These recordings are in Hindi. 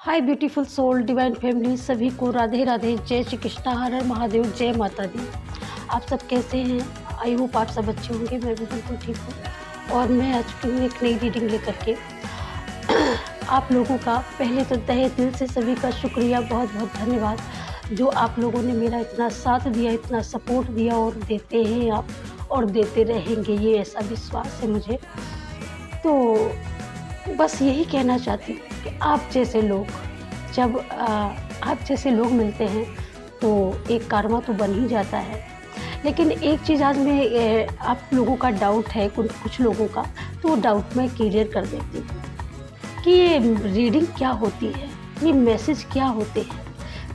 हाय ब्यूटीफुल सोल डिवाइन फैमिली, सभी को राधे राधे, जय श्री कृष्णा, हर हर महादेव, जय माता दी। आप सब कैसे हैं? आई होप आप सब अच्छे होंगे। मैं भी बिल्कुल ठीक हूँ और मैं आ चुकी हूँ एक नई रीडिंग लेकर के। आप लोगों का पहले तो तहे दिल से सभी का शुक्रिया, बहुत बहुत धन्यवाद जो आप लोगों ने मेरा इतना साथ दिया, इतना सपोर्ट दिया और देते हैं आप और देते रहेंगे, ये ऐसा विश्वास है मुझे। तो बस यही कहना चाहती हूँ कि आप जैसे लोग जब आप जैसे लोग मिलते हैं तो एक कार्मा तो बन ही जाता है। लेकिन एक चीज़ आज मैं आप लोगों का डाउट है, कुछ लोगों का, तो वो डाउट मैं क्लियर कर देती हूँ कि ये रीडिंग क्या होती है, ये मैसेज क्या होते हैं।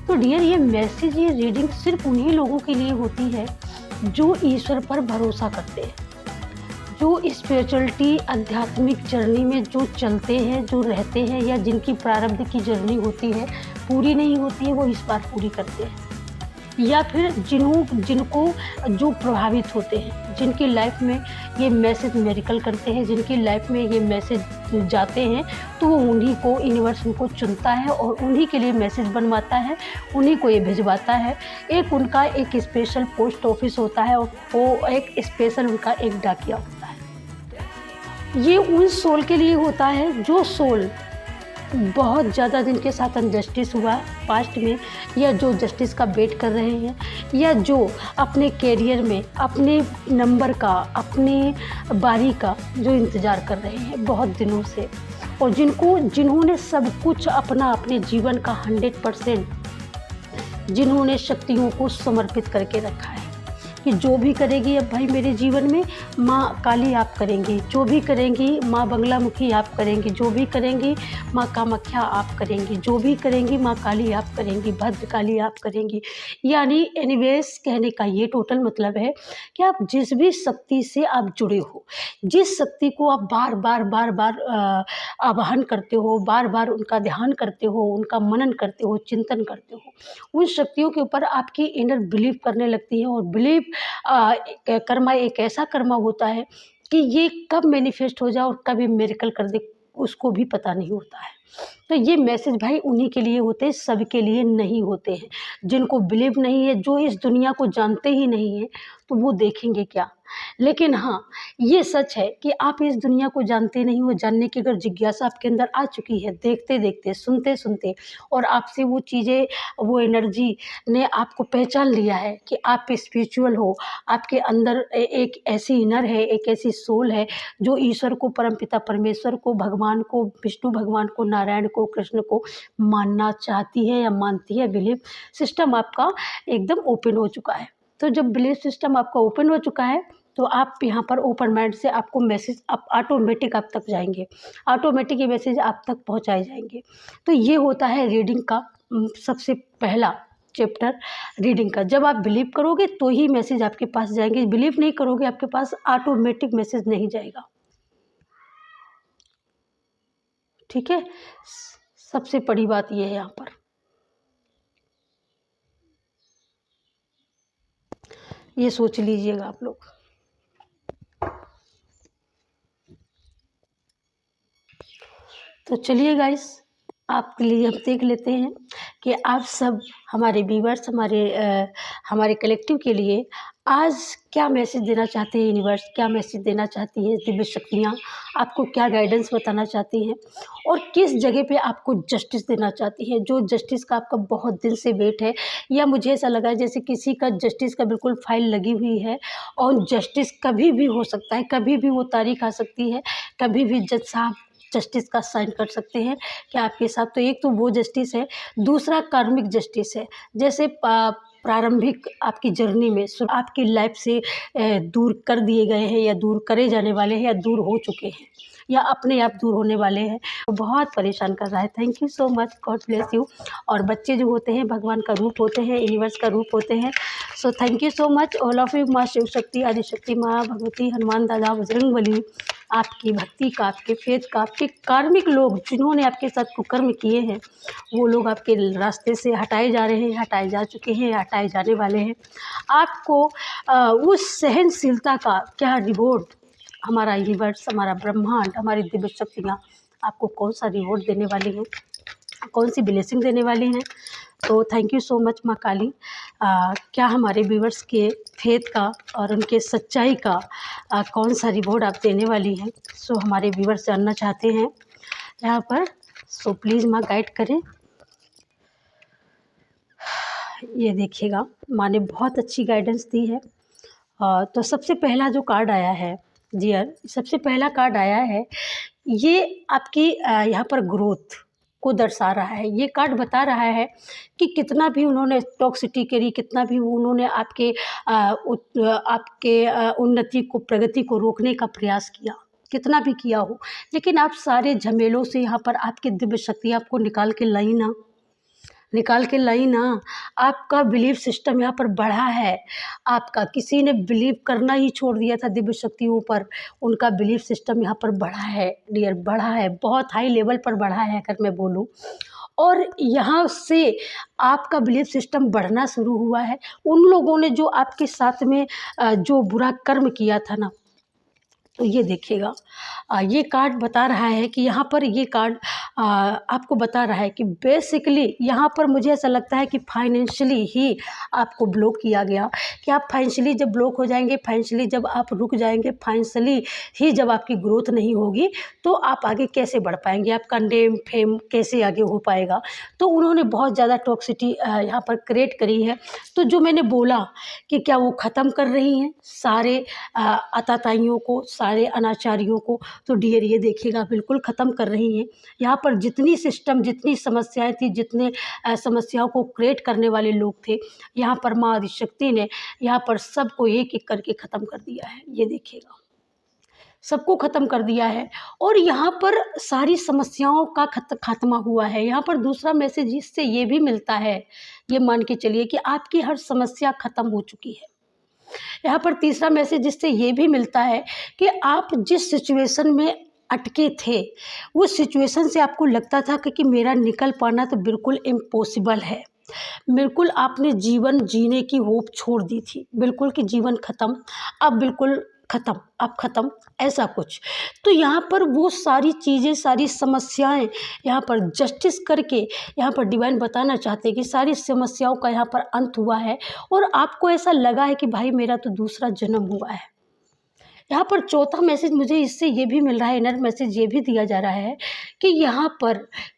तो डियर, ये मैसेज, ये रीडिंग सिर्फ उन्हीं लोगों के लिए होती है जो ईश्वर पर भरोसा करते हैं, जो स्पिरिचुअलिटी आध्यात्मिक जर्नी में जो चलते हैं, जो रहते हैं, या जिनकी प्रारब्ध की जर्नी होती है, पूरी नहीं होती है, वो इस बार पूरी करते हैं। या फिर जिनको जो प्रभावित होते हैं, जिनकी लाइफ में ये मैसेज मेरिकल करते हैं, जिनकी लाइफ में ये मैसेज जाते हैं, तो वो उन्हीं को यूनिवर्स उनको चुनता है और उन्हीं के लिए मैसेज बनवाता है, उन्हीं को ये भिजवाता है। एक उनका एक स्पेशल पोस्ट ऑफिस होता है और वो एक स्पेशल उनका एक डाकिया होता है। ये उन सोल के लिए होता है जो सोल बहुत ज़्यादा जिनके साथ अनजस्टिस हुआ पास्ट में, या जो जस्टिस का वेट कर रहे हैं, या जो अपने कैरियर में अपने नंबर का, अपने बारी का जो इंतज़ार कर रहे हैं बहुत दिनों से, और जिन्होंने सब कुछ अपने जीवन का 100% जिन्होंने शक्तियों को समर्पित करके रखा है कि जो भी करेगी अब भाई मेरे जीवन में माँ काली आप करेंगी, जो भी करेंगी माँ बंगलामुखी आप करेंगी, जो भी करेंगी माँ कामाख्या आप करेंगी, जो भी करेंगी माँ काली आप करेंगी, भद्रकाली आप करेंगी। यानी एनीवेज कहने का ये टोटल मतलब है कि आप जिस भी शक्ति से आप जुड़े हो, जिस शक्ति को आप बार बार आवाहन करते हो, बार बार उनका ध्यान करते हो, उनका मनन करते हो, चिंतन करते हो, उन शक्तियों के ऊपर आपकी इनर बिलीव करने लगती है। और बिलीव कर्मा एक ऐसा कर्मा होता है कि ये कब मैनिफेस्ट हो जाए और कब ये मिरेकल कर दे, उसको भी पता नहीं होता है। तो ये मैसेज भाई उन्हीं के लिए होते हैं, सबके लिए नहीं होते हैं। जिनको बिलीव नहीं है, जो इस दुनिया को जानते ही नहीं है, तो वो देखेंगे क्या। लेकिन हाँ, ये सच है कि आप इस दुनिया को जानते नहीं हो, जानने की अगर जिज्ञासा आपके अंदर आ चुकी है, देखते देखते, सुनते सुनते, और आपसे वो चीज़ें, वो एनर्जी ने आपको पहचान लिया है कि आप स्पिरिचुअल हो, आपके अंदर एक ऐसी इनर है, एक ऐसी सोल है जो ईश्वर को, परमपिता परमेश्वर को, भगवान को, विष्णु भगवान को, नारायण को, कृष्ण को मानना चाहती है या मानती है। बिलीफ सिस्टम आपका एकदम ओपन हो चुका है। तो जब बिलीफ सिस्टम आपका ओपन हो चुका है तो आप यहाँ पर ओपन माइंड से आपको मैसेज आप ऑटोमेटिक आप तक जाएंगे, ऑटोमेटिक ये मैसेज आप तक पहुँचाए जाएंगे। तो ये होता है रीडिंग का सबसे पहला चैप्टर रीडिंग का। जब आप बिलीव करोगे तो ही मैसेज आपके पास जाएंगे, बिलीव नहीं करोगे आपके पास ऑटोमेटिक मैसेज नहीं जाएगा। ठीक है, सबसे बड़ी बात ये है यहाँ पर। ये सोच लीजिएगा आप लोग। तो चलिए गाइस, आपके लिए हम देख लेते हैं कि आप सब हमारे व्यूअर्स, हमारे कलेक्टिव के लिए आज क्या मैसेज देना चाहते हैं यूनिवर्स, क्या मैसेज देना चाहती है दिव्य शक्तियाँ, आपको क्या गाइडेंस बताना चाहती हैं, और किस जगह पे आपको जस्टिस देना चाहती है, जो जस्टिस का आपका बहुत दिन से वेट है। या मुझे ऐसा लगा है जैसे किसी का जस्टिस का बिल्कुल फाइल लगी हुई है और जस्टिस कभी भी हो सकता है, कभी भी वो तारीख आ सकती है, कभी भी जज साहब जस्टिस का साइन कर सकते हैं कि आपके साथ। तो एक तो वो जस्टिस है, दूसरा कार्मिक जस्टिस है। जैसे प्रारंभिक आपकी जर्नी में आपकी लाइफ से दूर कर दिए गए हैं, या दूर करे जाने वाले हैं, या दूर हो चुके हैं, या अपने आप दूर होने वाले हैं, तो बहुत परेशान कर रहा है। Thank you so much, God bless you. और बच्चे जो होते हैं भगवान का रूप होते हैं, यूनिवर्स का रूप होते हैं। So thank you so much all of you. माँ शिव शक्ति, आदिशक्ति, माँ भगवती, हनुमान दादा, बजरंग बली, आपकी भक्ति का, आपके फेथ का, आपके कार्मिक लोग जिन्होंने आपके साथ कुकर्म किए हैं, वो लोग आपके रास्ते से हटाए जा रहे हैं, हटाए जा चुके हैं, हटाए जाने वाले हैं। आपको उस सहनशीलता का क्या रिवॉर्ड हमारा यूनिवर्स, हमारा ब्रह्मांड, हमारी दिव्य शक्तियाँ आपको कौन सा रिवॉर्ड देने वाली हैं, कौन सी ब्लेसिंग देने वाली हैं। तो थैंक यू सो मच माँ काली। क्या हमारे व्यूवर्स के फेथ का और उनके सच्चाई का कौन सा रिवॉर्ड आप देने वाली हैं, सो हमारे व्यूवर्स जानना चाहते हैं यहाँ पर। सो प्लीज़ माँ गाइड करें। ये देखिएगा, माँ ने बहुत अच्छी गाइडेंस दी है। तो सबसे पहला जो कार्ड आया है डियर, सबसे पहला कार्ड आया है, ये आपकी यहाँ पर ग्रोथ को दर्शा रहा है। ये कार्ड बता रहा है कि कितना भी उन्होंने टॉक्सिटी करी, कितना भी उन्होंने आपके उन्नति को, प्रगति को रोकने का प्रयास किया, कितना भी किया हो, लेकिन आप सारे झमेलों से यहाँ पर आपकी दिव्य शक्ति आपको निकाल के लाई ना। आपका बिलीफ सिस्टम यहाँ पर बढ़ा है। आपका किसी ने बिलीव करना ही छोड़ दिया था दिव्य शक्तियों पर, उनका बिलीफ सिस्टम यहाँ पर बढ़ा है डियर, बढ़ा है, बहुत हाई लेवल पर बढ़ा है अगर मैं बोलूँ। और यहाँ से आपका बिलीफ सिस्टम बढ़ना शुरू हुआ है। उन लोगों ने जो आपके साथ में जो बुरा कर्म किया था ना, तो ये देखिएगा, ये कार्ड बता रहा है कि यहाँ पर ये कार्ड आपको बता रहा है कि बेसिकली यहाँ पर मुझे ऐसा लगता है कि फाइनेंशियली ही आपको ब्लॉक किया गया, कि आप फाइनेंशियली जब ब्लॉक हो जाएंगे, फाइनेंशियली जब आप रुक जाएंगे, फाइनेंशियली ही जब आपकी ग्रोथ नहीं होगी, तो आप आगे कैसे बढ़ पाएंगे, आपका नेम फेम कैसे आगे हो पाएगा। तो उन्होंने बहुत ज़्यादा टॉक्सिटी यहाँ पर क्रिएट करी है। तो जो मैंने बोला कि क्या वो ख़त्म कर रही हैं सारे आताताइयों को, सारे अनाचारियों को, तो डियर ये देखिएगा बिल्कुल ख़त्म कर रही हैं। यहाँ पर जितनी सिस्टम, जितनी समस्याएं थी, जितने समस्याओं को क्रिएट करने वाले लोग थे, यहाँ पर माँ आदिशक्ति ने यहाँ पर सबको एक एक करके ख़त्म कर दिया है। ये देखिएगा, सबको ख़त्म कर दिया है और यहाँ पर सारी समस्याओं का खात्मा हुआ है। यहाँ पर दूसरा मैसेज इससे ये भी मिलता है, ये मान के चलिए कि आपकी हर समस्या ख़त्म हो चुकी है। यहाँ पर तीसरा मैसेज इससे ये भी मिलता है कि आप जिस सिचुएशन में अटके थे, उस सिचुएशन से आपको लगता था कि मेरा निकल पाना तो बिल्कुल इम्पॉसिबल है, बिल्कुल आपने जीवन जीने की होप छोड़ दी थी, बिल्कुल कि जीवन ख़त्म, अब बिल्कुल ख़त्म, अब ख़त्म, ऐसा कुछ। तो यहाँ पर वो सारी चीज़ें, सारी समस्याएं यहाँ पर जस्टिस करके यहाँ पर डिवाइन बताना चाहते हैं कि सारी समस्याओं का यहाँ पर अंत हुआ है और आपको ऐसा लगा है कि भाई मेरा तो दूसरा जन्म हुआ है। यहाँ पर चौथा मैसेज मुझे इससे ये भी मिल रहा है, इनर मैसेज ये भी दिया जा रहा है कि यहाँ पर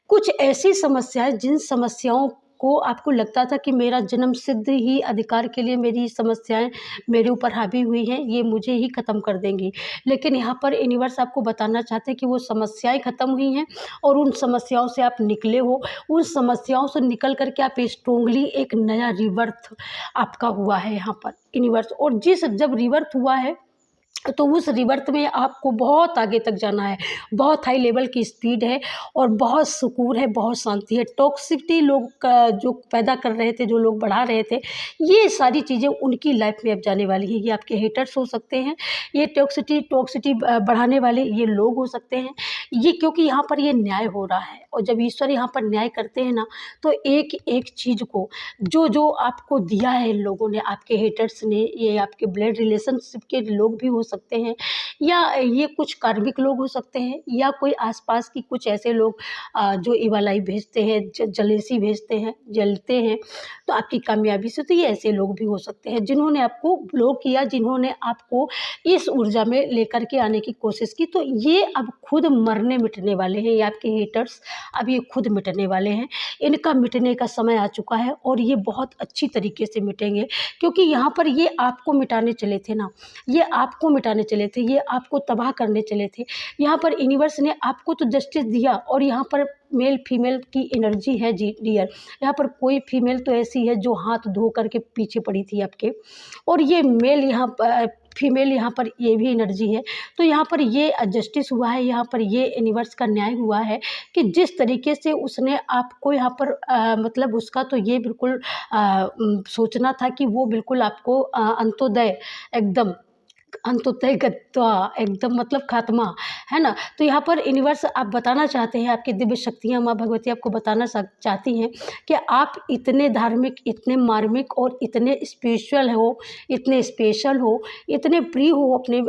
कुछ ऐसी समस्याएं, जिन समस्याओं को आपको लगता था कि मेरा जन्म सिद्ध ही अधिकार के लिए मेरी समस्याएं मेरे ऊपर हावी हुई हैं, ये मुझे ही ख़त्म कर देंगी, लेकिन यहाँ पर यूनिवर्स आपको बताना चाहते हैं कि वो समस्याएं ख़त्म हुई हैं और उन समस्याओं से आप निकले हो। उन समस्याओं से निकल करके आप स्ट्रोंगली एक नया रिवर्थ आपका हुआ है यहाँ पर यूनिवर्स। और जब रिवर्थ हुआ है तो उस रिवर्थ में आपको बहुत आगे तक जाना है, बहुत हाई लेवल की स्पीड है और बहुत सुकून है, बहुत शांति है। टॉक्सिसिटी लोग जो पैदा कर रहे थे, जो लोग बढ़ा रहे थे, ये सारी चीज़ें उनकी लाइफ में अब जाने वाली है। ये आपके हेटर्स हो सकते हैं, ये टॉक्सिसिटी बढ़ाने वाले ये लोग हो सकते हैं, ये क्योंकि यहाँ पर ये न्याय हो रहा है और जब ईश्वर यहाँ पर न्याय करते हैं ना, तो एक एक चीज़ को जो आपको दिया है इन लोगों ने, आपके हेटर्स ने, ये आपके ब्लड रिलेशनशिप के लोग भी हो सकते हैं, या ये कुछ कार्मिक लोग हो सकते हैं, या कोई आसपास की कुछ ऐसे लोग जो इवालाई भेजते हैं, जलेसी भेजते हैं, जलते हैं तो आपकी कामयाबी से, तो ये ऐसे लोग भी हो सकते हैं जिन्होंने आपको ब्लॉक किया, जिन्होंने आपको इस ऊर्जा में लेकर के आने की कोशिश की। तो ये अब खुद मरने मिटने वाले हैं, ये आपके हेटर्स अब ये खुद मिटने वाले हैं, इनका मिटने का समय आ चुका है और ये बहुत अच्छी तरीके से मिटेंगे, क्योंकि यहाँ पर ये आपको मिटाने चले थे ना, ये आपको मिटाने चले थे, ये आपको तबाह करने चले थे। यहाँ पर यूनिवर्स ने आपको तो जस्टिस दिया और यहाँ पर मेल फीमेल की एनर्जी है जी डियर। यहाँ पर कोई फीमेल तो ऐसी है जो हाथ धो करके पीछे पड़ी थी आपके, और ये मेल यहाँ पर फीमेल, यहाँ पर ये भी एनर्जी है। तो यहाँ पर ये जस्टिस हुआ है, यहाँ पर ये यूनिवर्स का न्याय हुआ है कि जिस तरीके से उसने आपको यहाँ पर मतलब उसका तो ये बिल्कुल सोचना था कि वो बिल्कुल आपको अंत्योदय एकदम अंतोतय गत्वा, एकदम मतलब खात्मा, है ना। तो यहाँ पर यूनिवर्स आप बताना चाहते हैं, आपकी दिव्य शक्तियाँ माँ भगवती आपको बताना चाहती हैं कि आप इतने धार्मिक, इतने मार्मिक और इतने स्पिरिचुअल हो, इतने स्पेशल हो, इतने प्रिय हो अपने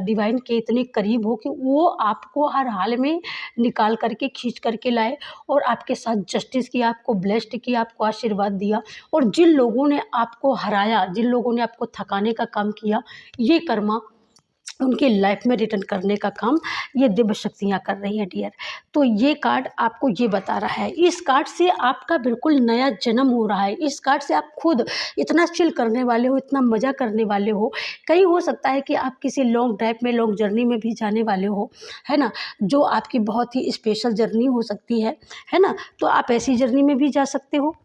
डिवाइन के, इतने करीब हो कि वो आपको हर हाल में निकाल करके खींच करके लाए और आपके साथ जस्टिस किया, आपको ब्लेस्ड किया, आपको आशीर्वाद दिया। और जिन लोगों ने आपको हराया, जिन लोगों ने आपको थकाने का काम किया, ये कर्मा उनकी लाइफ में रिटर्न करने का काम ये दिव्य शक्तियाँ कर रही हैं डियर। तो ये कार्ड आपको ये बता रहा है, इस कार्ड से आपका बिल्कुल नया जन्म हो रहा है। इस कार्ड से आप खुद इतना चिल करने वाले हो, इतना मज़ा करने वाले हो। कहीं हो सकता है कि आप किसी लॉन्ग ड्राइव में, लॉन्ग जर्नी में भी जाने वाले हो, है ना, जो आपकी बहुत ही स्पेशल जर्नी हो सकती है ना। तो आप ऐसी जर्नी में भी जा सकते हो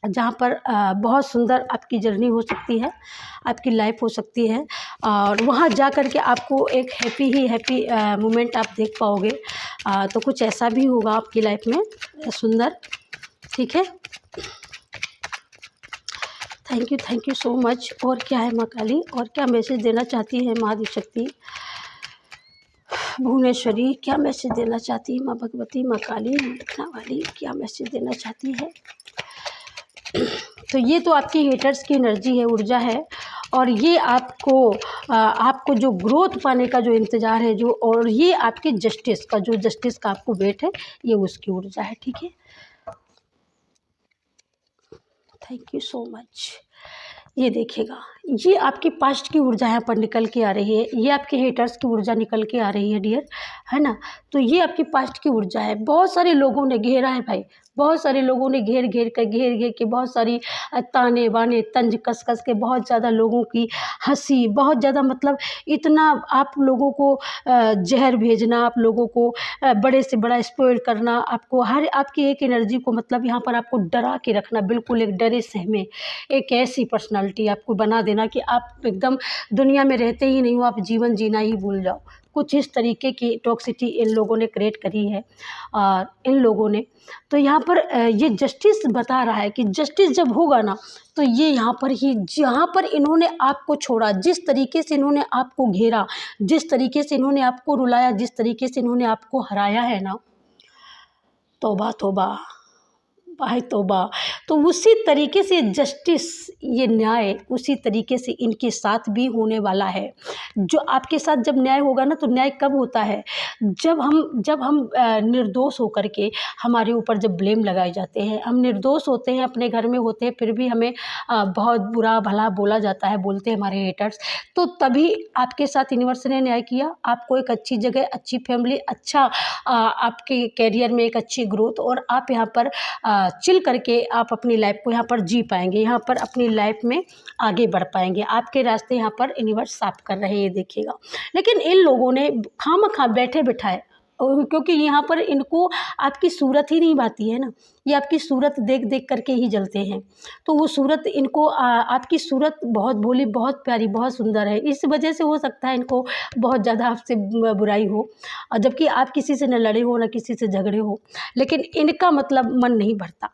जहाँ पर बहुत सुंदर आपकी जर्नी हो सकती है, आपकी लाइफ हो सकती है, और वहाँ जा कर के आपको एक हैप्पी मोमेंट आप देख पाओगे। तो कुछ ऐसा भी होगा आपकी लाइफ में सुंदर, ठीक है। Thank you so much. और क्या है माँ काली, और क्या मैसेज देना चाहती है महादिशक्ति भुवनेश्वरी, क्या मैसेज देना चाहती है माँ भगवती, माँ काली लिखना वाली, क्या मैसेज देना चाहती है। तो ये तो आपकी हेटर्स की एनर्जी है, ऊर्जा है, और ये आपको जो ग्रोथ पाने का जो इंतज़ार है, जो, और ये आपके जस्टिस का आपको वेट है, ये उसकी ऊर्जा है, ठीक है। Thank you so much. ये देखिएगा, ये आपकी पास्ट की ऊर्जा यहाँ पर निकल के आ रही है, ये आपके हेटर्स की ऊर्जा निकल के आ रही है डियर, है ना। तो ये आपकी पास्ट की ऊर्जा है। बहुत सारे लोगों ने घेरा है भाई, बहुत सारे लोगों ने घेर घेर के बहुत सारी ताने बाने, तंज कस कस के, बहुत ज़्यादा लोगों की हंसी, बहुत ज़्यादा मतलब इतना आप लोगों को जहर भेजना, आप लोगों को बड़े से बड़ा स्पॉइल करना, आपको हर आपकी एक एनर्जी को मतलब यहाँ पर आपको डरा के रखना, बिल्कुल एक डरे सहमे एक ऐसी पर्सनालिटी आपको बना देना कि आप एकदम दुनिया में रहते ही नहीं हो, आप जीवन जीना ही भूल जाओ। कुछ इस तरीके की टॉक्सिटी इन लोगों ने क्रिएट करी है, इन लोगों ने। तो यहाँ पर ये जस्टिस बता रहा है कि जस्टिस जब होगा ना, तो ये यहाँ पर ही, जहाँ पर इन्होंने आपको छोड़ा, जिस तरीके से इन्होंने आपको घेरा, जिस तरीके से इन्होंने आपको रुलाया, जिस तरीके से इन्होंने आपको हराया है ना, तौबा तौबा भाई तौबा। तो उसी तरीके से जस्टिस, ये न्याय उसी तरीके से इनके साथ भी होने वाला है। जो आपके साथ जब न्याय होगा ना, तो न्याय कब होता है, जब हम निर्दोष होकर के हमारे ऊपर जब ब्लेम लगाए जाते हैं, हम निर्दोष होते हैं, अपने घर में होते हैं, फिर भी हमें बहुत बुरा भला बोला जाता है, बोलते हैं हमारे हेटर्स। तो तभी आपके साथ यूनिवर्स ने न्याय किया, आपको एक अच्छी जगह, अच्छी फैमिली, अच्छा आपके कैरियर में एक अच्छी ग्रोथ, और आप यहाँ पर चिल करके आप अपनी लाइफ को यहाँ पर जी पाएंगे, यहाँ पर अपनी लाइफ में आगे बढ़ पाएंगे। आपके रास्ते यहाँ पर यूनिवर्स साफ कर रहे हैं, ये देखिएगा। लेकिन इन लोगों ने खामखा बैठे बिठाए, क्योंकि यहाँ पर इनको आपकी सूरत ही नहीं भाती है ना, ये आपकी सूरत देख देख करके ही जलते हैं। तो वो सूरत इनको आपकी सूरत बहुत भोली, बहुत प्यारी, बहुत सुंदर है, इस वजह से हो सकता है इनको बहुत ज़्यादा आपसे बुराई हो, और जबकि आप किसी से न लड़े हो, न किसी से झगड़े हो, लेकिन इनका मतलब मन नहीं भरता,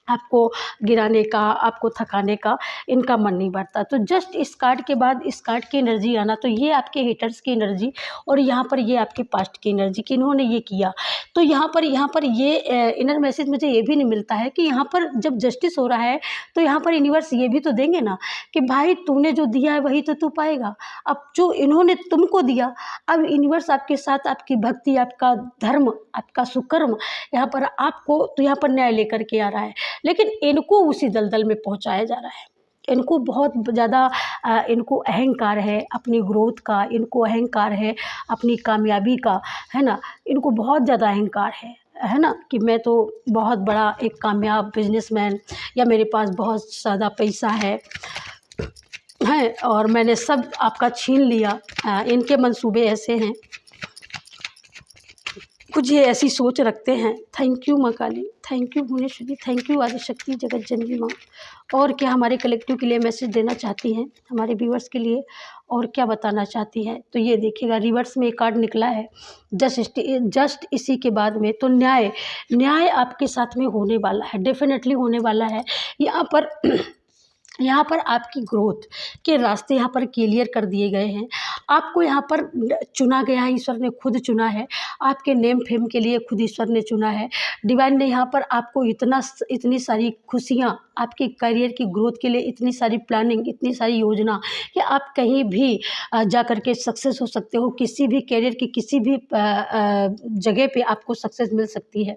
आपको गिराने का, आपको थकाने का इनका मन नहीं भरता। तो जस्ट इस कार्ड के बाद इस कार्ड की एनर्जी आना, तो ये आपके हेटर्स की एनर्जी, और यहाँ पर ये आपके पास्ट की एनर्जी कि इन्होंने ये किया। तो यहाँ पर ये इनर मैसेज मुझे ये भी नहीं मिलता है कि यहाँ पर जब जस्टिस हो रहा है, तो यहाँ पर यूनिवर्स ये भी तो देंगे ना कि भाई तूने जो दिया है वही तो तू पाएगा। अब जो इन्होंने तुमको दिया, अब यूनिवर्स आपके साथ, आपकी भक्ति, आपका धर्म, आपका सुकर्म, यहाँ पर आपको तो यहाँ पर न्याय लेकर के आ रहा है। लेकिन इनको उसी दलदल में पहुंचाया जा रहा है। इनको बहुत ज़्यादा इनको अहंकार है अपनी ग्रोथ का, इनको अहंकार है अपनी कामयाबी का, है ना। इनको बहुत ज़्यादा अहंकार है ना, कि मैं तो बहुत बड़ा एक कामयाब बिजनेसमैन, या मेरे पास बहुत ज़्यादा पैसा है और मैंने सब आपका छीन लिया। इनके मंसूबे ऐसे हैं, कुछ ये ऐसी सोच रखते हैं। थैंक यू माँ Kali, thank you Bhuvaneshwari, thank you Adishakti जगत जननी माँ। और क्या हमारे कलेक्टिव के लिए मैसेज देना चाहती हैं, हमारे व्यूअर्स के लिए, और क्या बताना चाहती हैं। तो ये देखिएगा, रिवर्स में एक कार्ड निकला है जस्ट इसी के बाद में। तो न्याय आपके साथ में होने वाला है, डेफिनेटली होने वाला है। यहाँ पर यहाँ पर आपकी ग्रोथ के रास्ते यहाँ पर क्लियर कर दिए गए हैं। आपको यहाँ पर चुना गया है, ईश्वर ने खुद चुना है, आपके नेम फेम के लिए खुद ईश्वर ने चुना है। डिवाइन ने यहाँ पर आपको इतनी सारी खुशियाँ, आपके करियर की ग्रोथ के लिए इतनी सारी प्लानिंग, इतनी सारी योजना कि आप कहीं भी जा कर के सक्सेस हो सकते हो। किसी भी करियर की किसी भी जगह पे आपको सक्सेस मिल सकती है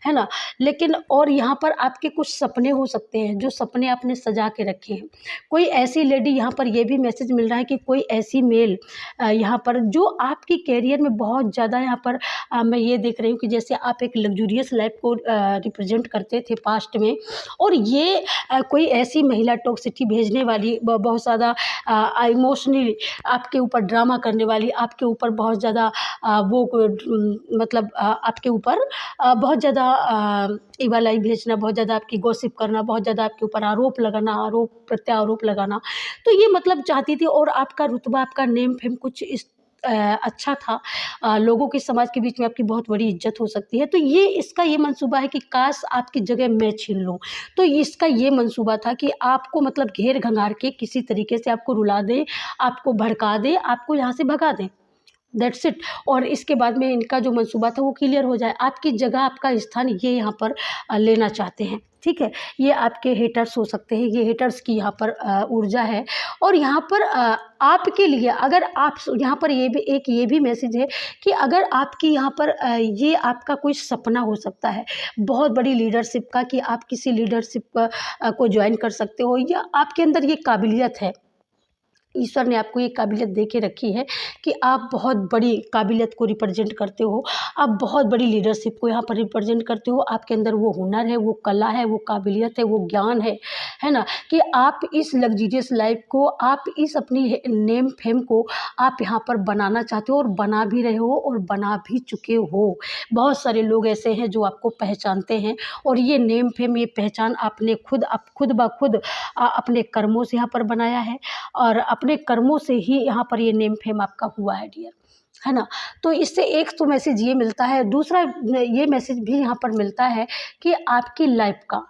ना। लेकिन और यहाँ पर आपके कुछ सपने हो सकते हैं, जो सपने आपने सजा के रखे हैं। कोई ऐसी लेडी, यहाँ पर ये भी मैसेज मिल रहा है कि कोई ऐसी मेल यहाँ पर जो आपकी कैरियर में बहुत ज़्यादा यहाँ पर मैं ये देख रही हूँ कि जैसे आप एक लग्जूरियस लाइफ को रिप्रेजेंट करते थे पास्ट में, और ये कोई ऐसी महिला टॉक्सिटी भेजने वाली, बहुत ज़्यादा इमोशनली आपके ऊपर ड्रामा करने वाली, आपके ऊपर बहुत ज़्यादा मतलब आपके ऊपर बहुत ज़्यादा ईवालाई भेजना, बहुत ज़्यादा आपकी गॉसिप करना, बहुत ज़्यादा आपके ऊपर आरोप लगाना, आरोप प्रत्यारोप लगाना। तो ये मतलब चाहती थी, और आपका रुतबा, आपका नेम फेम कुछ इस अच्छा था, लोगों के समाज के बीच में आपकी बहुत बड़ी इज्जत हो सकती है। तो ये इसका ये मंसूबा है कि काश आपकी जगह मैं छीन लूँ। तो इसका ये मंसूबा था कि आपको मतलब घेर घंगार के किसी तरीके से आपको रुला दे, आपको भड़का दे, आपको यहाँ से भगा दें। That's it. और इसके बाद में इनका जो मंसूबा था वो क्लियर हो जाए, आपकी जगह, आपका स्थान ये यहाँ पर लेना चाहते हैं। ठीक है, ये आपके हेटर्स हो सकते हैं, ये हेटर्स की यहाँ पर ऊर्जा है। और यहाँ पर आपके लिए अगर आप यहाँ पर ये भी मैसेज है कि अगर आपकी यहाँ पर ये आपका कोई सपना हो सकता है बहुत बड़ी लीडरशिप का, कि आप किसी लीडरशिप को ज्वाइन कर सकते हो, या आपके अंदर ये काबिलियत है, ईश्वर ने आपको ये काबिलियत दे के रखी है कि आप बहुत बड़ी काबिलियत को रिप्रेजेंट करते हो, आप बहुत बड़ी लीडरशिप को यहाँ पर रिप्रेजेंट करते हो। आपके अंदर वो हुनर है, वो कला है, वो काबिलियत है, वो ज्ञान है ना, कि आप इस लग्जरियस लाइफ को, आप इस अपनी नेम फेम को आप यहाँ पर बनाना चाहते हो, और बना भी रहे हो, और बना भी चुके हो। बहुत सारे लोग ऐसे हैं जो आपको पहचानते हैं, और ये नेम फेम, ये पहचान आपने खुद ब खुद अपने कर्मों से यहाँ पर बनाया है, और अपने कर्मों से ही यहाँ पर ये नेम फेम आपका हुआ है डियर, है ना। तो इससे एक तो मैसेज ये मिलता है, दूसरा ये मैसेज भी यहाँ पर मिलता है कि आपकी लाइफ का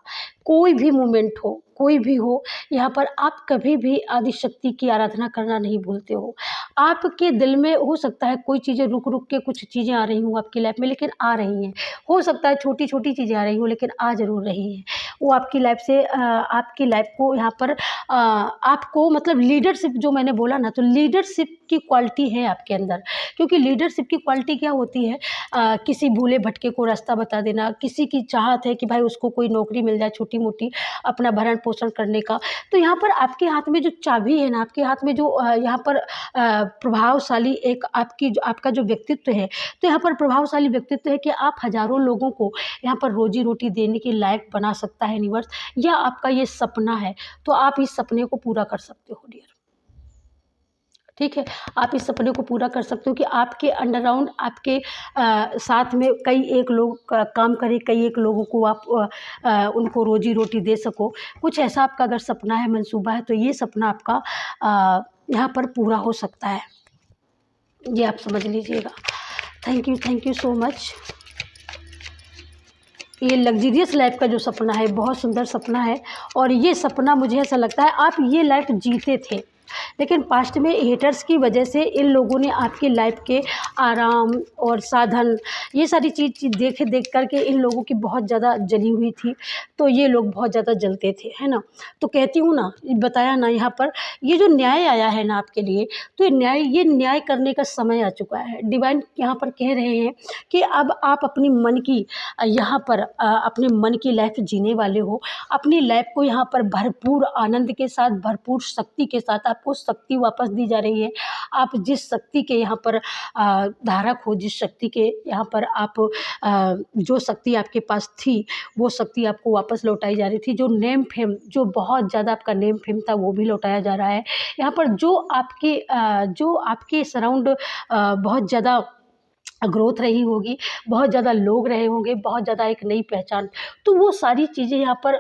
कोई भी मोमेंट हो, कोई भी हो, यहाँ पर आप कभी भी आदिशक्ति की आराधना करना नहीं भूलते हो। आपके दिल में हो सकता है कोई चीज़ें रुक के कुछ चीज़ें आ रही हों आपकी लाइफ में, लेकिन आ रही हैं। हो सकता है छोटी छोटी चीज़ें आ रही हों, लेकिन आ ज़रूर रही हैं। वो आपकी लाइफ से आपकी लाइफ को यहाँ पर आपको मतलब लीडरशिप, जो मैंने बोला ना, तो लीडरशिप की क्वालिटी है आपके अंदर। क्योंकि लीडरशिप की क्वालिटी क्या होती है, किसी भूले भटके को रास्ता बता देना, किसी की चाहत है कि भाई उसको कोई नौकरी मिल जाए छोटी मोटी अपना भरण पोषण करने का। तो यहाँ पर आपके हाथ में जो चाबी है ना, आपके हाथ में जो यहाँ पर प्रभावशाली एक आपका जो व्यक्तित्व है, तो यहाँ पर प्रभावशाली व्यक्तित्व है कि आप हज़ारों लोगों को यहाँ पर रोजी रोटी देने के लायक बना सकता है यूनिवर्स, या आपका ये सपना है, तो आप इस सपने को पूरा कर सकते हो डियर। ठीक है, आप इस सपने को पूरा कर सकते हो कि आपके अंडरग्राउंड, आपके साथ में कई एक लोग काम करें, कई एक लोगों को आप उनको रोजी रोटी दे सको। कुछ ऐसा आपका अगर सपना है, मंसूबा है, तो ये सपना आपका यहाँ पर पूरा हो सकता है, ये आप समझ लीजिएगा। Thank you so much. ये लग्जरियस लाइफ का जो सपना है, बहुत सुंदर सपना है, और ये सपना मुझे ऐसा लगता है आप ये लाइफ जीते थे, लेकिन पास्ट में हेटर्स की वजह से इन लोगों ने आपकी लाइफ के आराम और साधन, ये सारी चीज़ देख करके इन लोगों की बहुत ज़्यादा जली हुई थी। तो ये लोग बहुत ज़्यादा जलते थे, है ना। तो कहती हूँ ना, बताया ना, यहाँ पर ये जो न्याय आया है ना आपके लिए, तो ये न्याय करने का समय आ चुका है। डिवाइन यहाँ पर कह रहे हैं कि अब आप अपनी मन की यहाँ पर अपने मन की लाइफ जीने वाले हो। अपनी लाइफ को यहाँ पर भरपूर आनंद के साथ, भरपूर शक्ति के साथ आपको शक्ति वापस दी जा रही है। आप जिस शक्ति के यहाँ पर धारक हो, जिस शक्ति के यहाँ पर आप जो शक्ति आपके पास थी, वो शक्ति आपको वापस लौटाई जा रही थी। जो नेम फेम, जो बहुत ज़्यादा आपका नेम फेम था, वो भी लौटाया जा रहा है। यहाँ पर जो आपके सराउंड बहुत ज़्यादा ग्रोथ रही होगी, बहुत ज़्यादा लोग रहे होंगे, बहुत ज़्यादा एक नई पहचान। तो वो सारी चीज़ें यहाँ पर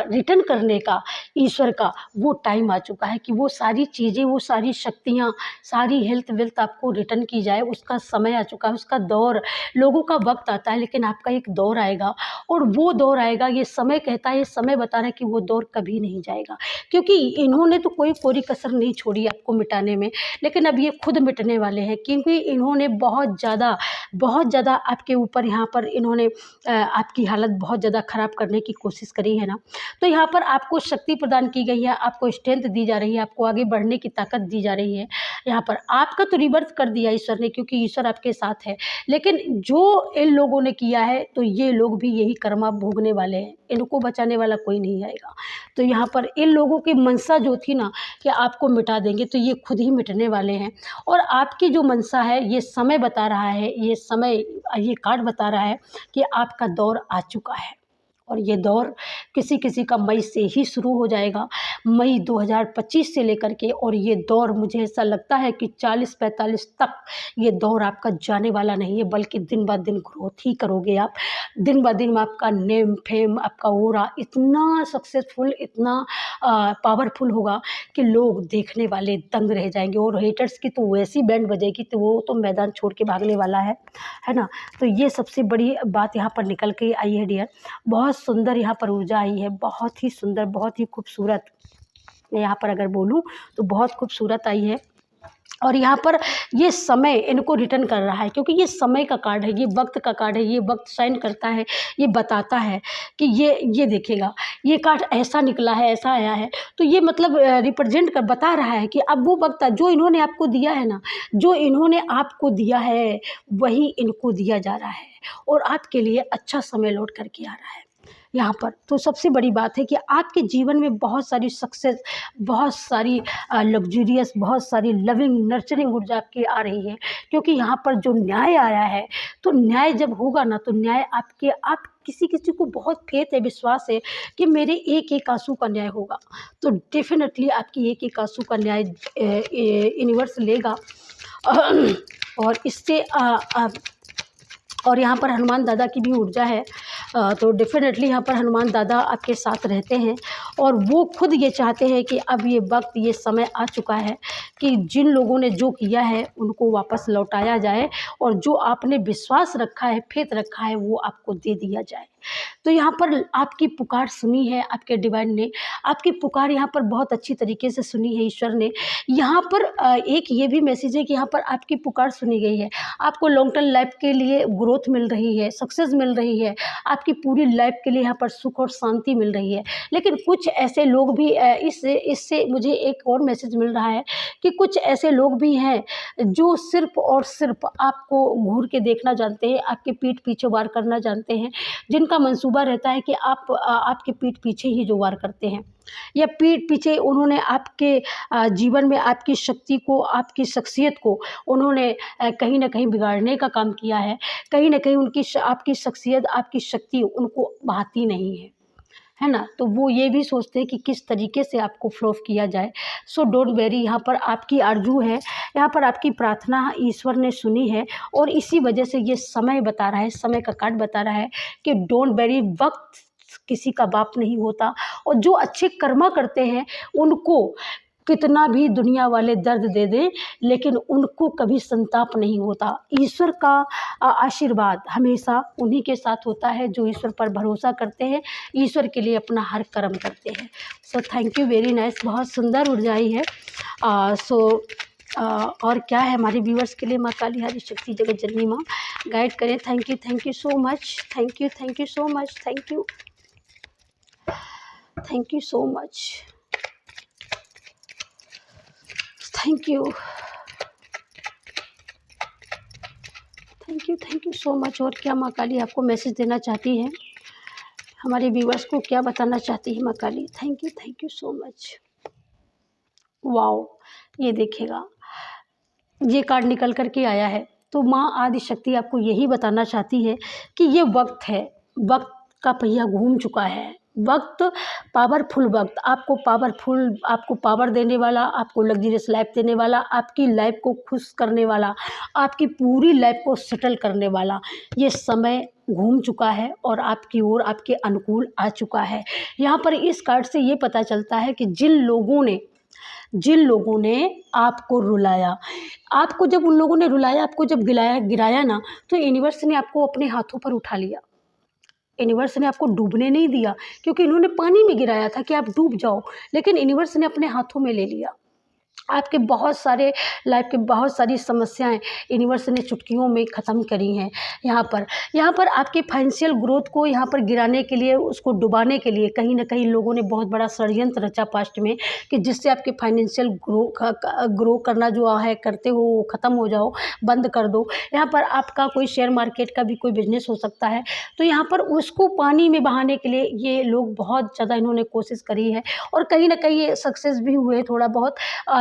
रिटर्न करने का ईश्वर का वो टाइम आ चुका है कि वो सारी चीज़ें, वो सारी शक्तियाँ, सारी हेल्थ वेल्थ आपको रिटर्न की जाए, उसका समय आ चुका है, उसका दौर। लोगों का वक्त आता है लेकिन आपका एक दौर आएगा, और वो दौर आएगा, ये समय कहता है, ये समय बता रहा है कि वो दौर कभी नहीं जाएगा, क्योंकि इन्होंने तो कोई कोरी कसर नहीं छोड़ी आपको मिटाने में। लेकिन अब ये खुद मिटने वाले हैं, क्योंकि इन्होंने बहुत ज़्यादा आपके ऊपर यहाँ पर इन्होंने आपकी हालत बहुत ज़्यादा ख़राब करने की कोशिश करी है ना। तो यहाँ पर आपको शक्ति प्रदान की गई है, आपको स्ट्रेंथ दी जा रही है, आपको आगे बढ़ने की ताकत दी जा रही है। यहाँ पर आपका तो रिबर्थ कर दिया ईश्वर ने, क्योंकि ईश्वर आपके साथ है। लेकिन जो इन लोगों ने किया है, तो ये लोग भी यही कर्मा भोगने वाले हैं, इनको बचाने वाला कोई नहीं आएगा। तो यहाँ पर इन लोगों की मनसा जो थी ना कि आपको मिटा देंगे, तो ये खुद ही मिटने वाले हैं। और आपकी जो मनसा है, ये समय बता रहा है, ये कार्ड बता रहा है कि आपका दौर आ चुका है। और ये दौर किसी किसी का मई से ही शुरू हो जाएगा, मई 2025 से लेकर के। और ये दौर मुझे ऐसा लगता है कि 40-45 तक ये दौर आपका जाने वाला नहीं है, बल्कि दिन ब दिन ग्रोथ ही करोगे आप। दिन ब दिन आपका नेम फेम, आपका ऑरा इतना सक्सेसफुल, इतना पावरफुल होगा कि लोग देखने वाले दंग रह जाएंगे। और हेटर्स की तो वैसी बैंड बजेगी, तो वो तो मैदान छोड़ के भागने वाला है ना। तो ये सबसे बड़ी बात यहाँ पर निकल के आई है डियर। बहुत सुंदर यहाँ पर ऊर्जा आई है, बहुत ही सुंदर, बहुत ही खूबसूरत। मैं यहाँ पर अगर बोलूँ तो बहुत खूबसूरत आई है। और यहाँ पर ये समय इनको रिटर्न कर रहा है, क्योंकि ये समय का कार्ड है, ये वक्त का कार्ड है, ये वक्त साइन करता है, ये बताता है कि ये देखेगा, ये कार्ड ऐसा निकला है, ऐसा आया है। तो ये मतलब रिप्रेजेंट कर बता रहा है कि अब वो वक्त जो इन्होंने आपको दिया है ना, जो इन्होंने आपको दिया है वही इनको दिया जा रहा है, और आपके लिए अच्छा समय लौट करके आ रहा है यहाँ पर। तो सबसे बड़ी बात है कि आपके जीवन में बहुत सारी सक्सेस, बहुत सारी लग्जूरियस, बहुत सारी लविंग नर्चरिंग ऊर्जा आपकी आ रही है, क्योंकि यहाँ पर जो न्याय आया है, तो न्याय जब होगा ना, तो न्याय आप किसी किसी को बहुत फेथ है, विश्वास है कि मेरे एक एक आंसू का न्याय होगा, तो डेफिनेटली आपकी एक एक आंसू का न्याय यूनिवर्स लेगा। और इससे और यहाँ पर हनुमान दादा की भी ऊर्जा है, तो डेफिनेटली यहाँ पर हनुमान दादा आपके साथ रहते हैं, और वो खुद ये चाहते हैं कि अब ये वक्त, ये समय आ चुका है कि जिन लोगों ने जो किया है उनको वापस लौटाया जाए, और जो आपने विश्वास रखा है, फेथ रखा है, वो आपको दे दिया जाए। तो यहाँ पर आपकी पुकार सुनी है, आपके डिवाइन ने आपकी पुकार यहाँ पर बहुत अच्छी तरीके से सुनी है ईश्वर ने। यहाँ पर एक ये भी मैसेज है कि यहाँ पर आपकी पुकार सुनी गई है, आपको लॉन्ग टर्म लाइफ के लिए ग्रोथ मिल रही है, सक्सेस मिल रही है, आपकी पूरी लाइफ के लिए यहाँ पर सुख और शांति मिल रही है। लेकिन कुछ ऐसे लोग भी इससे मुझे एक और मैसेज मिल रहा है कि कुछ ऐसे लोग भी हैं जो सिर्फ और सिर्फ आपको घूर के देखना जानते हैं, आपके पीठ पीछे वार करना जानते हैं, जिनका मंसूबा रहता है कि आपके पीठ पीछे ही जो वार करते हैं, या पीठ पीछे उन्होंने आपके जीवन में आपकी शक्ति को, आपकी शख्सियत को उन्होंने कहीं ना कहीं बिगाड़ने का काम किया है। कहीं ना कहीं आपकी शख्सियत, आपकी शक्ति उनको भाती नहीं है ना। तो वो ये भी सोचते हैं कि किस तरीके से आपको फ्लॉप किया जाए। सो डोंट वेरी, यहाँ पर आपकी आरजू है, यहाँ पर आपकी प्रार्थना ईश्वर ने सुनी है, और इसी वजह से ये समय बता रहा है, समय का कार्ड बता रहा है कि डोंट वेरी, वक्त किसी का बाप नहीं होता, और जो अच्छे कर्मा करते हैं उनको कितना भी दुनिया वाले दर्द दे दें, लेकिन उनको कभी संताप नहीं होता। ईश्वर का आशीर्वाद हमेशा उन्हीं के साथ होता है जो ईश्वर पर भरोसा करते हैं, ईश्वर के लिए अपना हर कर्म करते हैं। So thank you very nice, बहुत सुंदर ऊर्जा आई है। और क्या है हमारे व्यूअर्स के लिए, माँ काली हरि शक्ति जगत जननी माँ गाइड करें। Thank you so much, thank you so much, thank you so much, thank you so much. और क्या माँ काली आपको मैसेज देना चाहती हैं, हमारे व्यूअर्स को क्या बताना चाहती है माँ Kali? Thank you so much. Wow, ये देखिएगा, ये कार्ड निकल करके आया है। तो माँ आदि शक्ति आपको यही बताना चाहती है कि ये वक्त है, वक्त का पहिया घूम चुका है, वक्त, पावरफुल वक्त, आपको पावर देने वाला, आपको लग्जरियस लाइफ देने वाला, आपकी लाइफ को खुश करने वाला, आपकी पूरी लाइफ को सेटल करने वाला ये समय घूम चुका है और आपकी ओर आपके अनुकूल आ चुका है। यहाँ पर इस कार्ड से ये पता चलता है कि जिन लोगों ने आपको रुलाया, आपको जब उन लोगों ने रुलाया, आपको जब गिराया ना, तो यूनिवर्स ने आपको अपने हाथों पर उठा लिया। यूनिवर्स ने आपको डूबने नहीं दिया, क्योंकि इन्होंने पानी में गिराया था कि आप डूब जाओ, लेकिन यूनिवर्स ने अपने हाथों में ले लिया। आपके बहुत सारे लाइफ के बहुत सारी समस्याएं यूनिवर्स ने चुटकियों में ख़त्म करी हैं। यहाँ पर आपके फाइनेंशियल ग्रोथ को यहाँ पर गिराने के लिए, उसको डुबाने के लिए कहीं ना कहीं लोगों ने बहुत बड़ा षड्यंत्र रचा पास्ट में, कि जिससे आपके फाइनेंशियल ग्रो करना जो है करते हो वो ख़त्म हो जाओ, बंद कर दो। यहाँ पर आपका कोई शेयर मार्केट का भी कोई बिजनेस हो सकता है, तो यहाँ पर उसको पानी में बहाने के लिए ये लोग बहुत ज़्यादा इन्होंने कोशिश करी है, और कहीं ना कहीं ये सक्सेस भी हुए थोड़ा बहुत,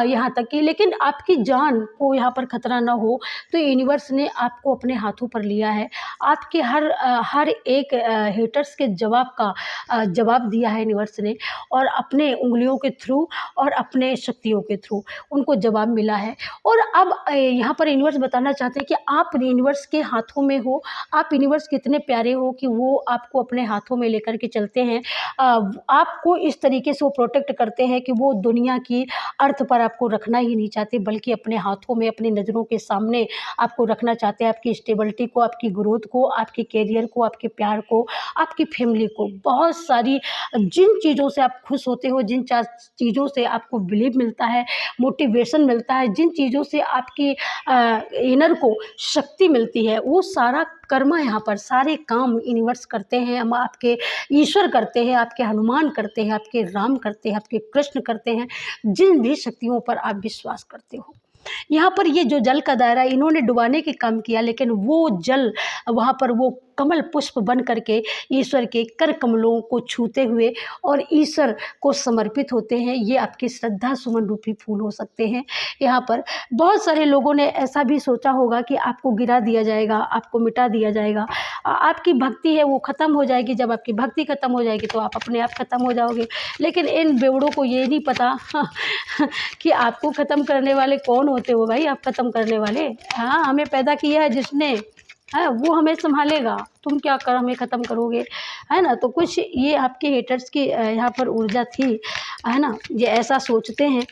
यहाँ तक कि, लेकिन आपकी जान को यहाँ पर खतरा ना हो, तो यूनिवर्स ने आपको अपने हाथों पर लिया है। आपके हर एक हेटर्स के जवाब दिया है यूनिवर्स ने, और अपने उंगलियों के थ्रू और अपने शक्तियों के थ्रू उनको जवाब मिला है। और अब यहाँ पर यूनिवर्स बताना चाहते हैं कि आप यूनिवर्स के हाथों में हो, आप यूनिवर्स कितने प्यारे हो कि वो आपको अपने हाथों में लेकर के चलते हैं। आपको इस तरीके से वो प्रोटेक्ट करते हैं कि वो दुनिया की अर्थ पर आपको रखना ही नहीं चाहते, बल्कि अपने हाथों में, अपनी नज़रों के सामने आपको रखना चाहते हैं। आपकी स्टेबिलिटी को, आपकी ग्रोथ को, आपके कैरियर को, आपके प्यार को, आपकी फैमिली को, बहुत सारी जिन चीज़ों से आप खुश होते हो, जिन चीज़ों से आपको बिलीव मिलता है, मोटिवेशन मिलता है, जिन चीज़ों से आपकी इनर को शक्ति मिलती है, वो सारा कर्मा यहाँ पर सारे काम यूनिवर्स करते हैं। हम आपके ईश्वर करते हैं, आपके हनुमान करते हैं, आपके राम करते हैं, आपके कृष्ण करते हैं, जिन भी शक्तियों पर आप विश्वास करते हो। यहाँ पर ये जो जल का दायरा इन्होंने डुबाने के काम किया, लेकिन वो जल वहाँ पर वो कमल पुष्प बन करके ईश्वर के कर कमलों को छूते हुए और ईश्वर को समर्पित होते हैं। ये आपके श्रद्धा सुमन रूपी फूल हो सकते हैं। यहाँ पर बहुत सारे लोगों ने ऐसा भी सोचा होगा कि आपको गिरा दिया जाएगा, आपको मिटा दिया जाएगा, आपकी भक्ति है वो ख़त्म हो जाएगी। जब आपकी भक्ति ख़त्म हो जाएगी तो आप अपने आप ख़त्म हो जाओगे। लेकिन इन बेवड़ों को ये नहीं पता कि आपको ख़त्म करने वाले कौन होते हो भाई। आप ख़त्म करने वाले, हाँ, हमें पैदा किया है जिसने, है वो हमें संभालेगा। तुम क्या कर हमें ख़त्म करोगे, है ना। तो कुछ ये आपके हेटर्स की यहाँ पर ऊर्जा थी, है ना। ये ऐसा सोचते हैं,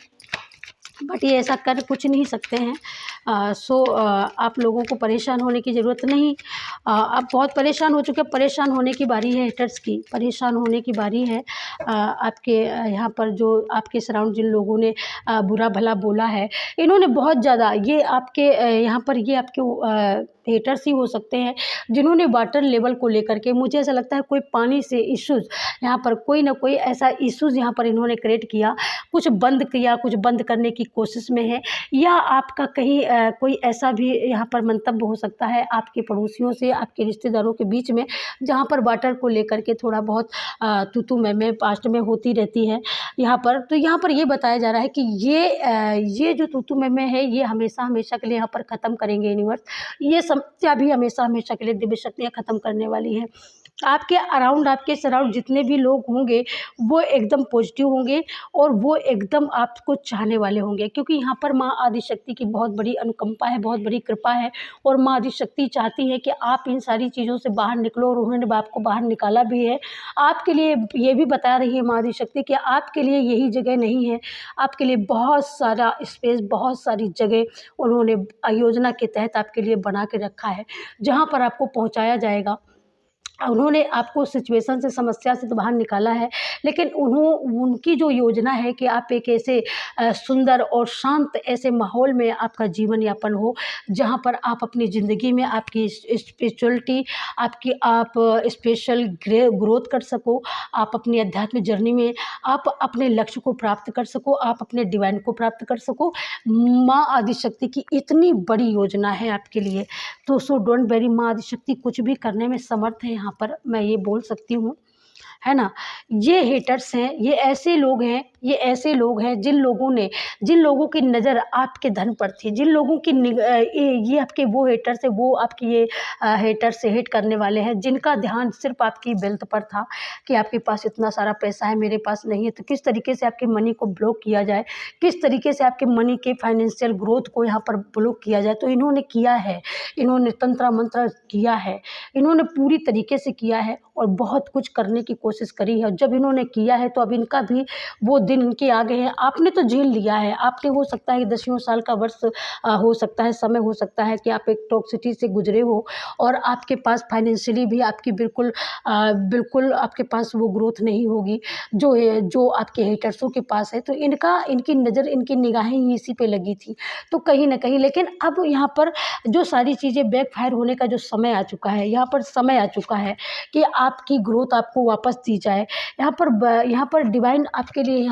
बट ये ऐसा कर कुछ नहीं सकते हैं। आप लोगों को परेशान होने की ज़रूरत नहीं। आप बहुत परेशान हो चुके हैं, परेशान होने की बारी है हेटर्स की, परेशान होने की बारी है। आपके यहाँ पर जो आपके सराउंड जिन लोगों ने बुरा भला बोला है, इन्होंने बहुत ज़्यादा ये आपके यहाँ पर ये आपके हेटर्स ही हो सकते हैं जिन्होंने वाटर लेवल को लेकर के, मुझे ऐसा लगता है कोई पानी से इश्यूज़, यहाँ पर कोई ना कोई ऐसा इश्यूज़ यहाँ पर इन्होंने क्रिएट किया, कुछ बंद किया, कुछ बंद करने की कोशिश में है। या आपका कहीं कोई ऐसा भी यहाँ पर मंतव्य हो सकता है आपके पड़ोसियों से, आपके रिश्तेदारों के बीच में, जहाँ पर वाटर को लेकर के थोड़ा बहुत तू मैं पास्ट में होती रहती है यहाँ पर। तो यहाँ पर ये बताया जा रहा है कि ये जो तू मैं है, ये हमेशा हमेशा के लिए यहाँ पर ख़त्म करेंगे यूनिवर्स। ये समस्या भी हमेशा हमेशा के लिए दिव्य शक्तियाँ ख़त्म करने वाली हैं। आपके अराउंड, आपके सराउंड जितने भी लोग होंगे वो एकदम पॉजिटिव होंगे और वो एकदम आपको चाहने वाले होंगे, क्योंकि यहाँ पर माँ आदिशक्ति की बहुत बड़ी अनुकंपा है, बहुत बड़ी कृपा है। और माँ आदिशक्ति चाहती है कि आप इन सारी चीज़ों से बाहर निकलो, और उन्होंने आपको बाहर निकाला भी है। आपके लिए ये भी बता रही है माँ आदिशक्ति कि आपके लिए यही जगह नहीं है, आपके लिए बहुत सारा स्पेस, बहुत सारी जगह उन्होंने योजना के तहत आपके लिए बना के रखा है, जहाँ पर आपको पहुँचाया जाएगा। उन्होंने आपको सिचुएशन से, समस्या से तो बाहर निकाला है, लेकिन उनकी जो योजना है कि आप एक ऐसे सुंदर और शांत ऐसे माहौल में आपका जीवन यापन हो, जहां पर आप अपनी ज़िंदगी में आपकी स्पिरिचुअलिटी, आप स्पेशल ग्रोथ कर सको, आप अपनी आध्यात्मिक जर्नी में आप अपने लक्ष्य को प्राप्त कर सको, आप अपने डिवाइन को प्राप्त कर सको। माँ आदिशक्ति की इतनी बड़ी योजना है आपके लिए। तो डोंट वेरी, माँ आदिशक्ति कुछ भी करने में समर्थ है, यहाँ पर मैं ये बोल सकती हूँ, है ना। ये हेटर्स हैं, ये ऐसे लोग हैं, ये ऐसे लोग हैं जिन लोगों की नज़र आपके धन पर थी, जिन लोगों की ये आपके वो हेटर्स है, वो आपकी ये हेटर्स से हेट करने वाले हैं, जिनका ध्यान सिर्फ आपकी वेल्थ पर था कि आपके पास इतना सारा पैसा है, मेरे पास नहीं है, तो किस तरीके से आपके मनी को ब्लॉक किया जाए, किस तरीके से आपके मनी के फाइनेंशियल ग्रोथ को यहाँ पर ब्लॉक किया जाए। तो इन्होंने किया है, इन्होंने तंत्र मंत्र किया है, इन्होंने पूरी तरीके से किया है और बहुत कुछ करने की कोशिश करी है। जब इन्होंने किया है तो अब इनका भी वो दिन इनके आगे है। आपने तो झेल लिया है, आपने हो सकता है 10 साल का वर्ष हो सकता है, समय हो सकता है कि आप एक टॉक्सिटी से गुजरे हो और आपके पास फाइनेंशियली भी आपकी बिल्कुल आपके पास वो ग्रोथ नहीं होगी जो आपके हेटर्सों के पास है। तो इनकी नज़र, इनकी निगाहें ही इसी पे लगी थी। तो कहीं ना कहीं, लेकिन अब यहाँ पर जो सारी चीज़ें बैकफायर होने का जो समय आ चुका है, यहाँ पर समय आ चुका है कि आपकी ग्रोथ आपको वापस दी जाए। यहाँ पर डिवाइन आपके लिए,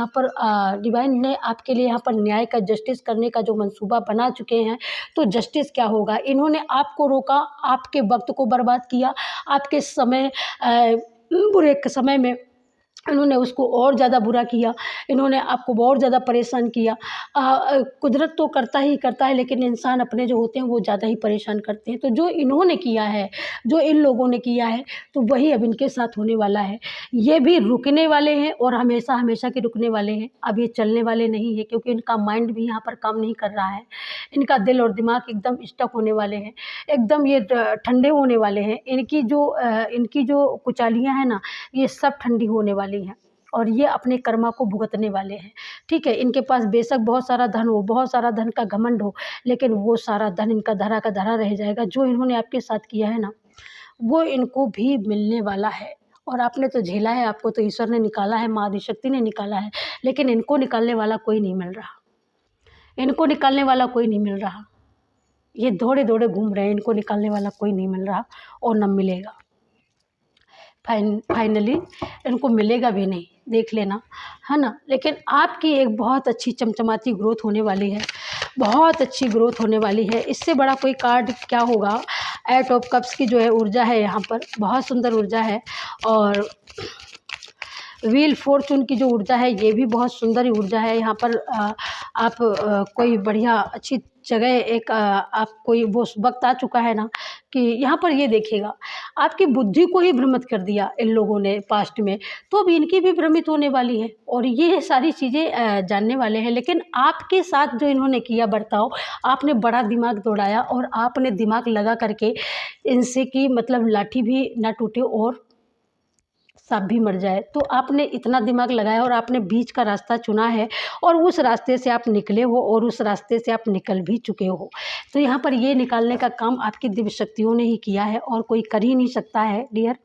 डिवाइन ने आपके लिए यहाँ पर न्याय का, जस्टिस करने का जो मंसूबा बना चुके हैं। तो जस्टिस क्या होगा, इन्होंने आपको रोका, आपके वक्त को बर्बाद किया, आपके समय बुरे समय में इन्होंने उसको और ज़्यादा बुरा किया, इन्होंने आपको और ज़्यादा परेशान किया। कुदरत तो करता ही करता है, लेकिन इंसान अपने जो होते हैं वो ज़्यादा ही परेशान करते हैं। तो जो इन्होंने किया है, जो इन लोगों ने किया है, तो वही अब इनके साथ होने वाला है। ये भी रुकने वाले हैं और हमेशा हमेशा के रुकने वाले हैं। अब ये चलने वाले नहीं हैं, क्योंकि इनका माइंड भी यहाँ पर काम नहीं कर रहा है। इनका दिल और दिमाग एकदम स्टक होने वाले हैं, एकदम ये ठंडे होने वाले हैं। इनकी जो कुचालियाँ हैं ना, ये सब ठंडी होने वाली हैं और ये अपने कर्मा को भुगतने वाले हैं। ठीक है, इनके पास बेशक बहुत सारा धन हो, बहुत सारा धन का घमंड हो, लेकिन वो सारा धन इनका धरा का धरा रह जाएगा। जो इन्होंने आपके साथ किया है ना, वो इनको भी मिलने वाला है। और आपने तो झेला है, आपको तो ईश्वर ने निकाला है, माँ आदिशक्ति ने निकाला है, लेकिन इनको निकालने वाला कोई नहीं मिल रहा, इनको निकालने वाला कोई नहीं मिल रहा। ये दौड़े दौड़े घूम रहे हैं, इनको निकालने वाला कोई नहीं मिल रहा और न मिलेगा। फाइनली इनको मिलेगा भी नहीं, देख लेना, है ना। लेकिन आपकी एक बहुत अच्छी चमचमाती ग्रोथ होने वाली है, बहुत अच्छी ग्रोथ होने वाली है। इससे बड़ा कोई कार्ड क्या होगा। एट ऑफ कप्स की जो है ऊर्जा है यहाँ पर, बहुत सुंदर ऊर्जा है। और व्हील फॉर्चून की जो ऊर्जा है, ये भी बहुत सुंदर ऊर्जा है। यहाँ पर आप कोई बढ़िया अच्छी जगह आप कोई वो वक्त आ चुका है ना कि यहाँ पर ये देखिएगा, आपकी बुद्धि को ही भ्रमित कर दिया इन लोगों ने पास्ट में, तो अब इनकी भी भ्रमित होने वाली है और ये सारी चीज़ें जानने वाले हैं। लेकिन आपके साथ जो इन्होंने किया बर्ताव, आपने बड़ा दिमाग दौड़ाया और आपने दिमाग लगा करके इनसे की मतलब लाठी भी ना टूटे और सांप भी मर जाए। तो आपने इतना दिमाग लगाया और आपने बीच का रास्ता चुना है और उस रास्ते से आप निकले हो और उस रास्ते से आप निकल भी चुके हो। तो यहाँ पर ये निकालने का काम आपकी दिव्य शक्तियों ने ही किया है और कोई कर ही नहीं सकता है डियर,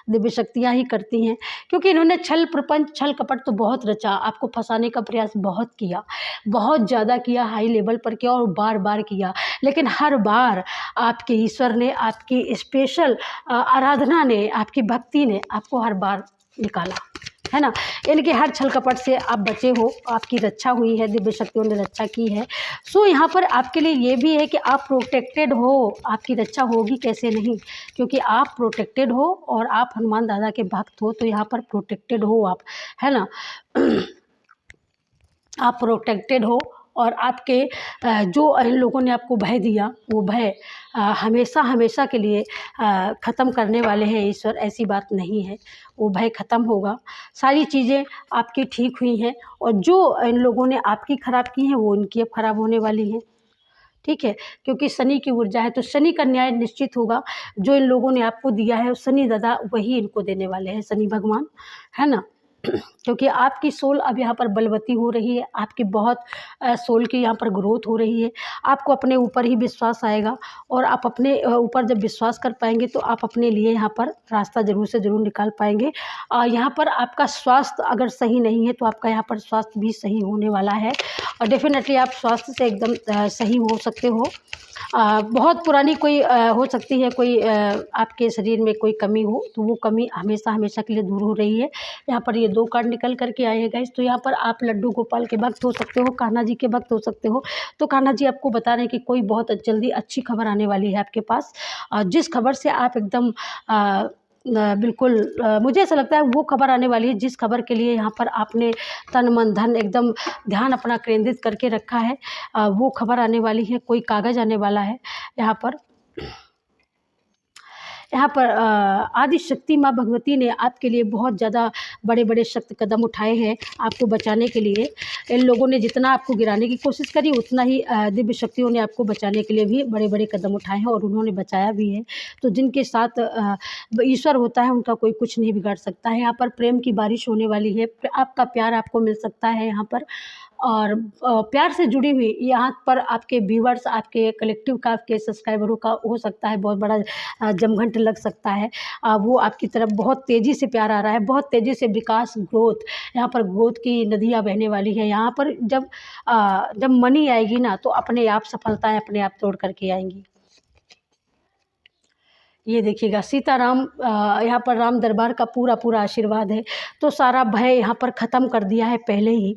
दिव्य शक्तियाँ ही करती हैं। क्योंकि इन्होंने छल प्रपंच, छल कपट तो बहुत रचा, आपको फंसाने का प्रयास बहुत किया, बहुत ज़्यादा किया, हाई लेवल पर किया और बार बार किया। लेकिन हर बार आपके ईश्वर ने, आपकी स्पेशल आराधना ने, आपकी भक्ति ने आपको हर बार निकाला, है ना। इनके हर छल कपट से आप बचे हो, आपकी रक्षा हुई है, दिव्य शक्तियों ने रक्षा की है। सो यहाँ पर आपके लिए ये भी है कि आप प्रोटेक्टेड हो, आपकी रक्षा होगी कैसे नहीं, क्योंकि आप प्रोटेक्टेड हो और आप हनुमान दादा के भक्त हो, तो यहाँ पर प्रोटेक्टेड हो आप, है ना। आप प्रोटेक्टेड हो और आपके जो इन लोगों ने आपको भय दिया, वो भय हमेशा हमेशा के लिए ख़त्म करने वाले हैं ईश्वर, ऐसी बात नहीं है। वो भय ख़त्म होगा, सारी चीज़ें आपकी ठीक हुई हैं और जो इन लोगों ने आपकी ख़राब की हैं वो इनकी अब ख़राब होने वाली हैं। ठीक है, क्योंकि शनि की ऊर्जा है तो शनि का न्याय निश्चित होगा। जो इन लोगों ने आपको दिया है शनि दादा वही इनको देने वाले हैं, शनि भगवान, है ना। क्योंकि आपकी सोल अब यहाँ पर बलवती हो रही है, आपकी बहुत सोल की यहाँ पर ग्रोथ हो रही है। आपको अपने ऊपर ही विश्वास आएगा और आप अपने ऊपर जब विश्वास कर पाएंगे तो आप अपने लिए यहाँ पर रास्ता ज़रूर से ज़रूर निकाल पाएंगे। यहाँ पर आपका स्वास्थ्य अगर सही नहीं है तो आपका यहाँ पर स्वास्थ्य भी सही होने वाला है और डेफिनेटली आप स्वास्थ्य से एकदम सही हो सकते हो। बहुत पुरानी कोई हो सकती है, कोई आपके शरीर में कोई कमी हो तो वो कमी हमेशा हमेशा के लिए दूर हो रही है। यहाँ पर ये 2 कार्ड निकल करके आए हैं गाइस। तो यहाँ पर आप लड्डू गोपाल के भक्त हो सकते हो, कान्हा जी के भक्त हो सकते हो। तो कान्हा जी आपको बता रहे हैं कि कोई बहुत जल्दी अच्छी खबर आने वाली है आपके पास, जिस खबर से आप एकदम बिल्कुल मुझे ऐसा लगता है वो खबर आने वाली है जिस खबर के लिए यहाँ पर आपने तन मन धन एकदम ध्यान अपना केंद्रित करके रखा है, वो खबर आने वाली है, कोई कागज़ आने वाला है यहाँ पर। यहाँ पर आदि शक्ति माँ भगवती ने आपके लिए बहुत ज़्यादा बड़े-बड़े सख्त कदम उठाए हैं आपको बचाने के लिए। इन लोगों ने जितना आपको गिराने की कोशिश करी उतना ही दिव्य शक्तियों ने आपको बचाने के लिए भी बड़े-बड़े कदम उठाए हैं और उन्होंने बचाया भी है। तो जिनके साथ ईश्वर होता है उनका कोई कुछ नहीं बिगाड़ सकता है। यहाँ पर प्रेम की बारिश होने वाली है, आपका प्यार आपको मिल सकता है यहाँ पर। और प्यार से जुड़ी हुई यहाँ पर आपके व्यूअर्स, आपके कलेक्टिव का, आपके सब्सक्राइबरों का हो सकता है बहुत बड़ा जमघंट लग सकता है। वो आपकी तरफ बहुत तेज़ी से प्यार आ रहा है, बहुत तेज़ी से विकास, ग्रोथ, यहाँ पर ग्रोथ की नदियाँ बहने वाली हैं। यहाँ पर जब मनी आएगी ना तो अपने आप सफलताएँ अपने आप तोड़ कर के आएँगी। ये देखिएगा सीताराम, यहाँ पर राम दरबार का पूरा आशीर्वाद है। तो सारा भय यहाँ पर ख़त्म कर दिया है पहले ही,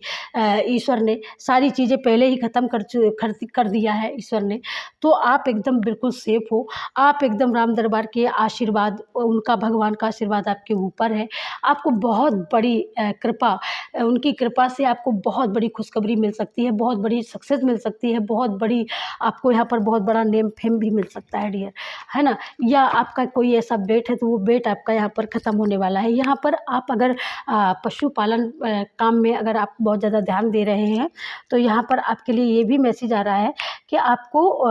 ईश्वर ने सारी चीज़ें पहले ही ख़त्म कर दिया है ईश्वर ने। तो आप एकदम बिल्कुल सेफ़ हो, आप एकदम राम दरबार के आशीर्वाद, उनका भगवान का आशीर्वाद आपके ऊपर है। आपको बहुत बड़ी कृपा, उनकी कृपा से आपको बहुत बड़ी खुशखबरी मिल सकती है, बहुत बड़ी सक्सेस मिल सकती है, बहुत बड़ी आपको यहाँ पर बहुत बड़ा नेम फेम भी मिल सकता है डियर, है ना? या आपका कोई ऐसा बेट है तो वो बेट आपका यहाँ पर ख़त्म होने वाला है। यहाँ पर आप अगर पशुपालन काम में अगर आप बहुत ज़्यादा ध्यान दे रहे हैं तो यहाँ पर आपके लिए ये भी मैसेज आ रहा है कि आपको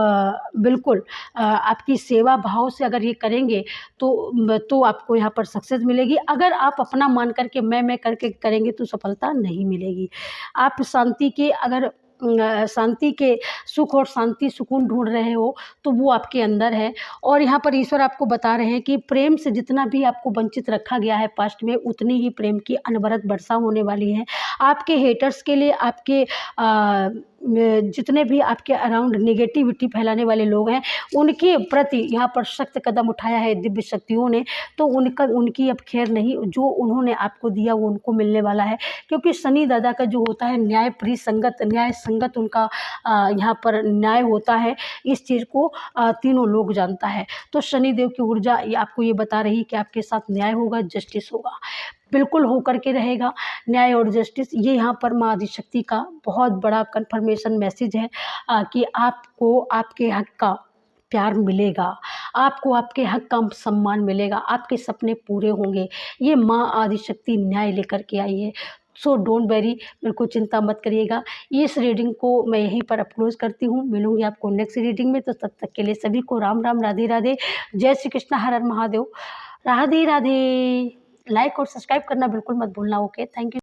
बिल्कुल आपकी सेवा भाव से अगर ये करेंगे तो आपको यहाँ पर सक्सेस मिलेगी। अगर आप अपना मान करके मैं करके करेंगे तो सफलता नहीं मिलेगी। आप शांति के सुख और शांति सुकून ढूंढ रहे हो तो वो आपके अंदर है। और यहाँ पर ईश्वर आपको बता रहे हैं कि प्रेम से जितना भी आपको वंचित रखा गया है पास्ट में, उतनी ही प्रेम की अनवरत वर्षा होने वाली है। आपके हेटर्स के लिए, आपके जितने भी आपके अराउंड नेगेटिविटी फैलाने वाले लोग हैं उनके प्रति यहाँ पर सख्त कदम उठाया है दिव्य शक्तियों ने। तो उनकी अब खैर नहीं, जो उन्होंने आपको दिया वो उनको मिलने वाला है। क्योंकि शनि दादा का जो होता है न्याय प्रिय संगत, न्याय संगत उनका यहाँ पर न्याय होता है। इस चीज़ को तीनों लोग जानता है। तो शनिदेव की ऊर्जा आपको ये बता रही है कि आपके साथ न्याय होगा, जस्टिस होगा, बिल्कुल हो करके रहेगा न्याय और जस्टिस। ये यहाँ पर माँ आदिशक्ति का बहुत बड़ा कन्फर्मेशन मैसेज है कि आपको आपके हक का प्यार मिलेगा, आपको आपके हक का सम्मान मिलेगा, आपके सपने पूरे होंगे। ये माँ आदिशक्ति न्याय लेकर के आई है। सो डोंट वरी, बिल्कुल चिंता मत करिएगा। इस रीडिंग को मैं यहीं पर अप्रोच करती हूँ। मिलूंगी आपको नेक्स्ट रीडिंग में। तो तब तक के लिए सभी को राम राम, राधे राधे, जय श्री कृष्ण, हर हर महादेव, राधे राधे। लाइक और सब्सक्राइब करना बिल्कुल मत भूलना। Okay, thank you.